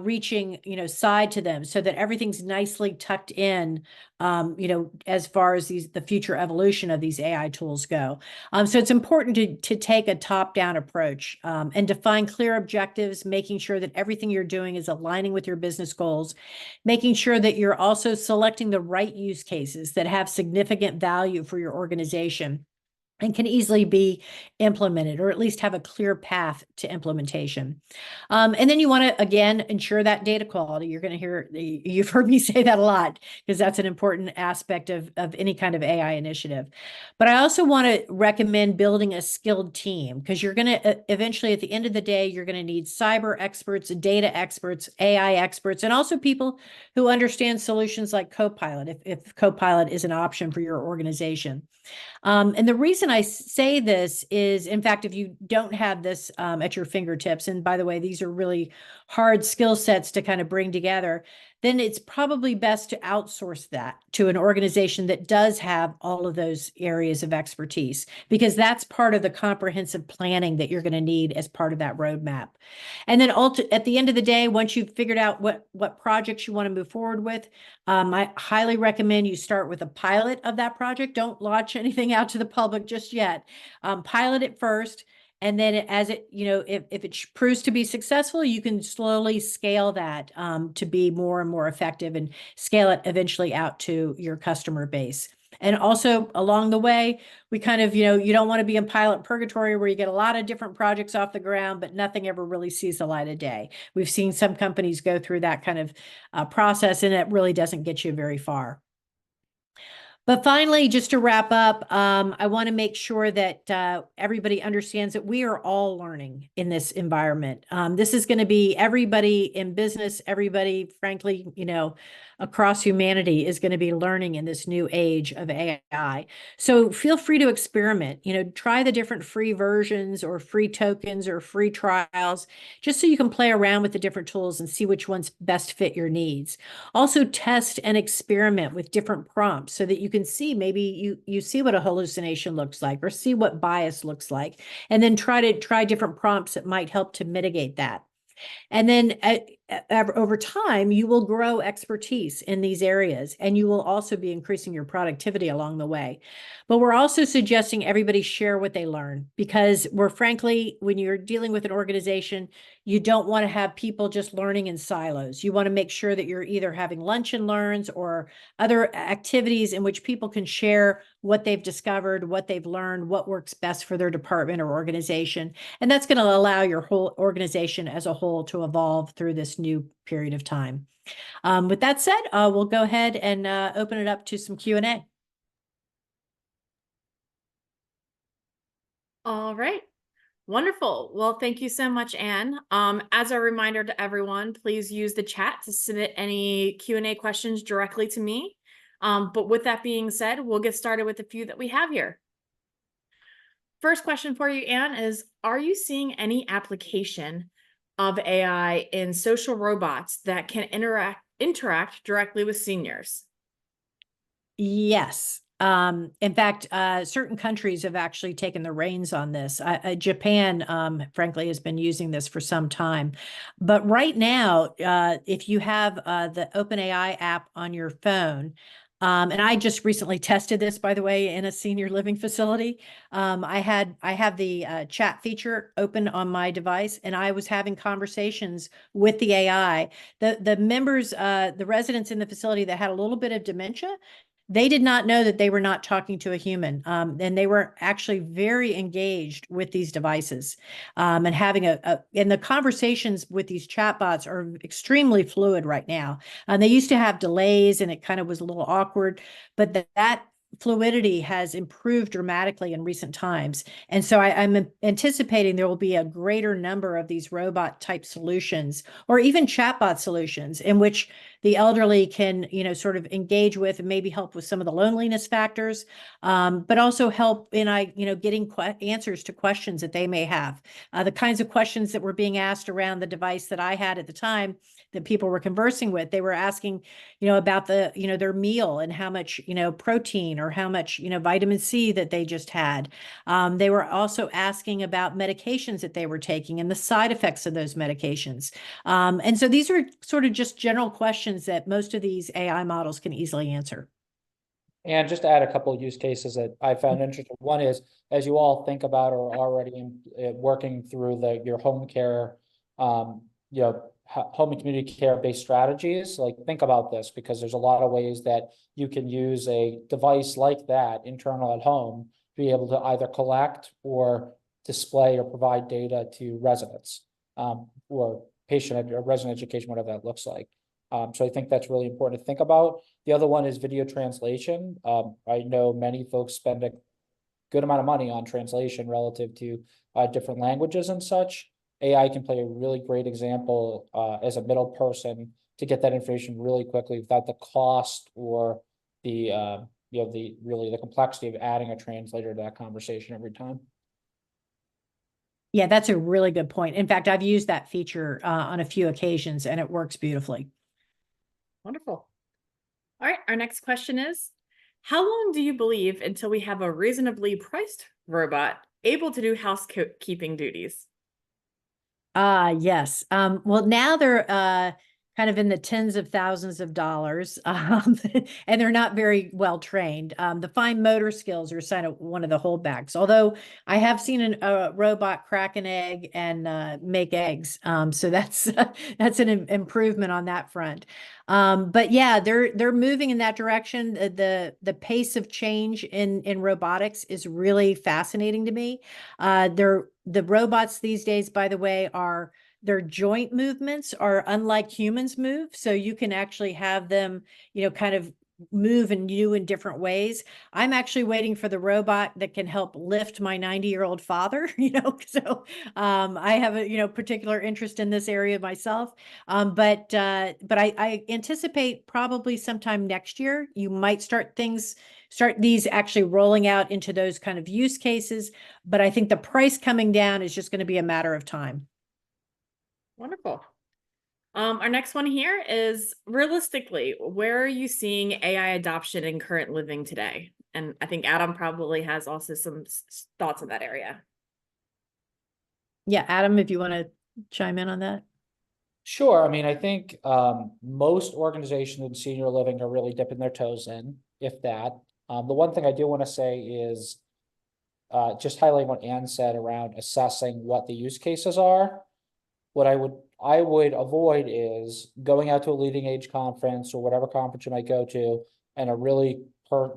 reaching, side to them so that everything's nicely tucked in, as far as the future evolution of these AI tools go. So it's important to take a top-down approach and define clear objectives, making sure that everything you're doing is aligning with your business goals, making sure that you're also selecting the right use cases that have significant value for your organization and can easily be implemented, or at least have a clear path to implementation. And then you want to, again, ensure that data quality. You've heard me say that a lot, because that's an important aspect of any kind of AI initiative. But I also want to recommend building a skilled team, because you're going to eventually, at the end of the day, you're going to need cyber experts, data experts, AI experts, and also people who understand solutions like Copilot, if Copilot is an option for your organization. And the reason I say this is, in fact, if you don't have this at your fingertips, and by the way, these are really hard skill sets to kind of bring together, then it's probably best to outsource that to an organization that does have all of those areas of expertise, because that's part of the comprehensive planning that you're going to need as part of that roadmap. And then at the end of the day, once you've figured out what projects you want to move forward with, I highly recommend you start with a pilot of that project. Don't launch anything out to the public just yet. Pilot it first. And then as it, if it proves to be successful, you can slowly scale that to be more and more effective and scale it eventually out to your customer base. And also along the way, we kind of, you don't want to be in pilot purgatory where you get a lot of different projects off the ground, but nothing ever really sees the light of day. We've seen some companies go through that kind of process, and it really doesn't get you very far. But finally, just to wrap up, I want to make sure that everybody understands that we are all learning in this environment. This is going to be everybody in business, everybody, frankly, across humanity is going to be learning in this new age of AI. So feel free to experiment, try the different free versions or free tokens or free trials, just so you can play around with the different tools and see which ones best fit your needs. Also test and experiment with different prompts so that you can see, maybe you see what a hallucination looks like or see what bias looks like, and then try different prompts that might help to mitigate that. And then over time, you will grow expertise in these areas, and you will also be increasing your productivity along the way. But we're also suggesting everybody share what they learn, because frankly, when you're dealing with an organization, you don't want to have people just learning in silos. You want to make sure that you're either having lunch and learns or other activities in which people can share what they've discovered, what they've learned, what works best for their department or organization. And that's going to allow your whole organization as a whole to evolve through this new period of time. With that said, we'll go ahead and open it up to some Q&A. All right. Wonderful. Well, thank you so much, Anne. As a reminder to everyone, please use the chat to submit any Q&A questions directly to me. But with that being said, we'll get started with a few that we have here. First question for you, Anne, is, are you seeing any application of AI in social robots that can interact directly with seniors? Yes. In fact, certain countries have actually taken the reins on this. Japan, frankly, has been using this for some time. But right now, if you have the OpenAI app on your phone, and I just recently tested this, by the way, in a senior living facility. I have the chat feature open on my device, and I was having conversations with the AI. The members, the residents in the facility that had a little bit of dementia, they did not know that they were not talking to a human, and they were actually very engaged with these devices, and having and the conversations with these chatbots are extremely fluid right now. And they used to have delays, and it kind of was a little awkward, but that fluidity has improved dramatically in recent times. And so I'm anticipating there will be a greater number of these robot type solutions, or even chatbot solutions, in which the elderly can, sort of engage with and maybe help with some of the loneliness factors, but also help in, getting answers to questions that they may have. The kinds of questions that were being asked around the device that I had at the time that people were conversing with, they were asking, about their meal and how much, protein or how much, vitamin C that they just had. They were also asking about medications that they were taking and the side effects of those medications. And so these are sort of just general questions that most of these AI models can easily answer. And just to add a couple of use cases that I found interesting. One is, as you all think about or already working through your home care, home and community care based strategies, like think about this, because there's a lot of ways that you can use a device like that internal at home to be able to either collect or display or provide data to residents, or patient or resident education, whatever that looks like. So I think that's really important to think about. The other one is video translation. I know many folks spend a good amount of money on translation relative to different languages and such. AI can play a really great example as a middle person to get that information really quickly without the cost or the the complexity of adding a translator to that conversation every time. Yeah, that's a really good point. In fact, I've used that feature on a few occasions, and it works beautifully. Wonderful. All right, our next question is, how long do you believe until we have a reasonably priced robot able to do housekeeping duties? Yes. Well, now they're kind of in the tens of thousands of dollars, and they're not very well trained. The fine motor skills are kind of one of the holdbacks. Although I have seen a robot crack an egg and make eggs, so that's an improvement on that front. But yeah, they're moving in that direction. The pace of change in robotics is really fascinating to me. The robots these days, by the way, their joint movements are unlike humans move. So you can actually have them, kind of move and do in different ways. I'm actually waiting for the robot that can help lift my 90-year-old father, so I have a, particular interest in this area myself. But I anticipate probably sometime next year, you might start these actually rolling out into those kind of use cases. But I think the price coming down is just going to be a matter of time. Wonderful. Our next one here is, realistically, where are you seeing AI adoption in current living today? And I think Adam probably has also some thoughts in that area. Yeah, Adam, if you want to chime in on that. Sure. I mean, I think most organizations in senior living are really dipping their toes in, if that. The one thing I do want to say is just highlighting what Ann said around assessing what the use cases are. What I would avoid is going out to a leading age conference or whatever conference you might go to, and a really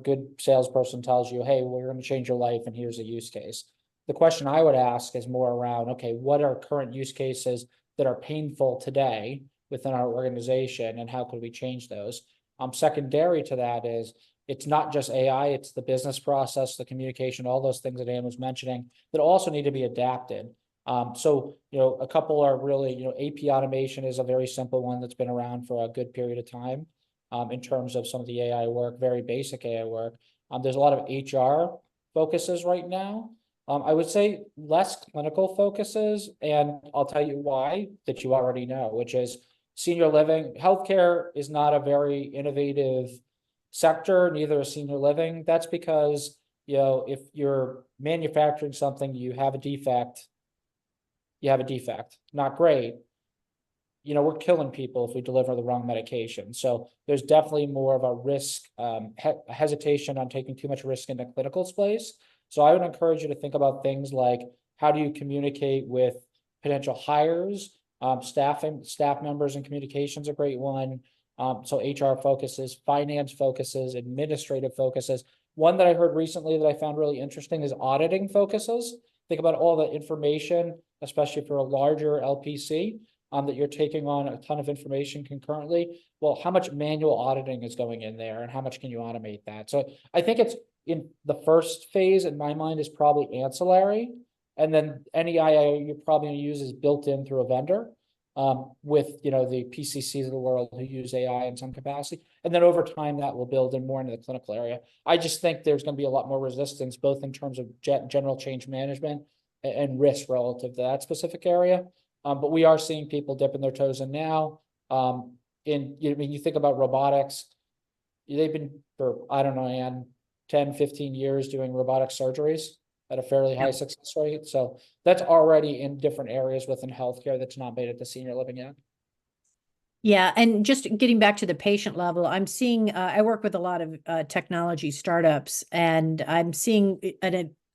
good salesperson tells you, hey, we're going to change your life and here's a use case. The question I would ask is more around, okay, what are current use cases that are painful today within our organization, and how could we change those? Secondary to that is, it's not just AI, it's the business process, the communication, all those things that Ann was mentioning that also need to be adapted. So, a couple are really, AP automation is a very simple one that's been around for a good period of time, in terms of some of the AI work, very basic AI work. There's a lot of HR focuses right now. I would say less clinical focuses, and I'll tell you why, that you already know, which is senior living. Healthcare is not a very innovative sector, neither is senior living. That's because, you know, if you're manufacturing something, you have a defect. You have a defect, not great. You know, we're killing people if we deliver the wrong medication. So there's definitely more of a risk, hesitation on taking too much risk in the clinical space. So I would encourage you to think about things like, how do you communicate with potential hires? Staff members and communication's a great one. So HR focuses, finance focuses, administrative focuses. One that I heard recently that I found really interesting is auditing focuses. Think about all the information, especially for a larger LPC, that you're taking on a ton of information concurrently. Well, how much manual auditing is going in there and how much can you automate that? So I think it's in the first phase in my mind is probably ancillary. And then any AI you're probably gonna use is built in through a vendor, with, you know, the PCCs of the world who use AI in some capacity. And then over time that will build in more into the clinical area. I just think there's gonna be a lot more resistance, both in terms of general change management and risk relative to that specific area. But we are seeing people dipping their toes in now. I mean, you think about robotics, they've been for, I don't know, Ann, 10, 15 years doing robotic surgeries at a fairly high success rate. So that's already in different areas within healthcare that's not made it to senior living yet. Yeah, and just getting back to the patient level, I'm seeing, I work with a lot of technology startups, and I'm seeing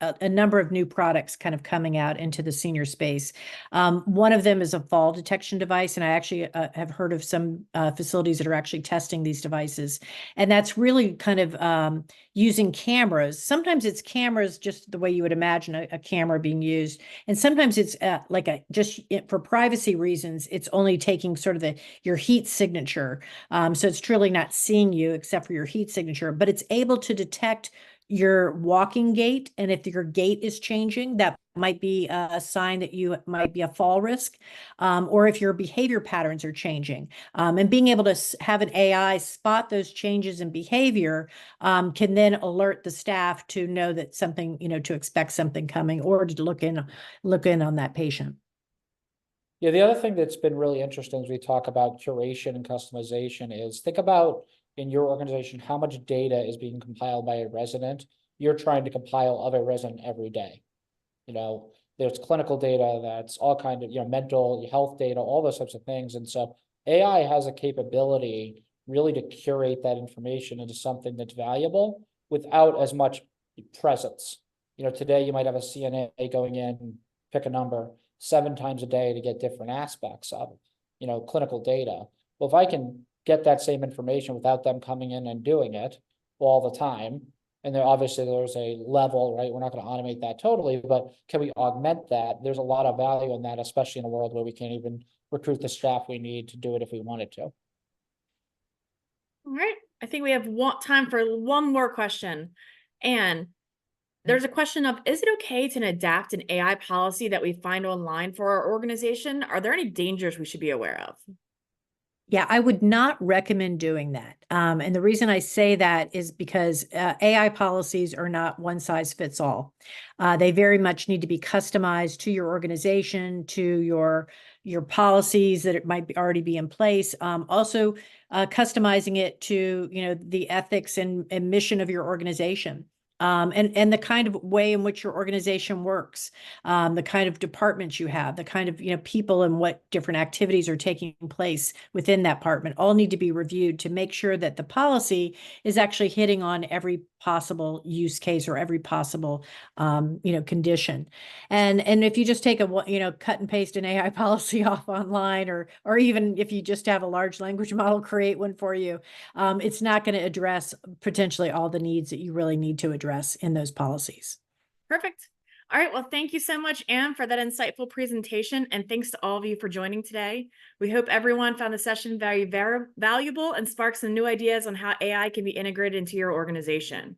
a number of new products kind of coming out into the senior space. One of them is a fall detection device, and I actually have heard of some facilities that are actually testing these devices. And that's really kind of using cameras. Sometimes it's cameras just the way you would imagine a camera being used. And sometimes it's like for privacy reasons, it's only taking sort of your heat signature. So it's truly not seeing you except for your heat signature, but it's able to detect your walking gait. And if your gait is changing, that might be a sign that you might be a fall risk, or if your behavior patterns are changing. And being able to have an AI spot those changes in behavior can then alert the staff to know that something, you know, to expect something coming, or to look in on that patient. Yeah, the other thing that's been really interesting as we talk about curation and customization is, think about in your organization how much data is being compiled by a resident. You're trying to compile of a resident every day. You know, there's clinical data, that's all kind of, you know, mental health data, all those types of things. And so AI has a capability really to curate that information into something that's valuable without as much presence. You know, today you might have a CNA going in, pick a number, 7 times a day to get different aspects of, you know, clinical data. Well, if I can get that same information without them coming in and doing it all the time, and then obviously there's a level, right? We're not going to automate that totally, but can we augment that? There's a lot of value in that, especially in a world where we can't even recruit the staff we need to do it if we wanted to. All right, I think we have time for one more question. And there's a question of, is it okay to adapt an AI policy that we find online for our organization? Are there any dangers we should be aware of? Yeah, I would not recommend doing that. And the reason I say that is because AI policies are not one size fits all. They very much need to be customized to your organization, to your policies that it might already be in place. Also, customizing it to, you know, the ethics and mission of your organization. And the kind of way in which your organization works, the kind of departments you have, the kind of, you know, people and what different activities are taking place within that department all need to be reviewed to make sure that the policy is actually hitting on every possible use case or every possible, you know, condition. And if you just take you know, cut and paste an AI policy off online, or even if you just have a large language model create one for you, it's not going to address potentially all the needs that you really need to address in those policies. Perfect. All right, well, thank you so much, Anne, for that insightful presentation, and thanks to all of you for joining today. We hope everyone found the session very valuable and sparked some new ideas on how AI can be integrated into your organization.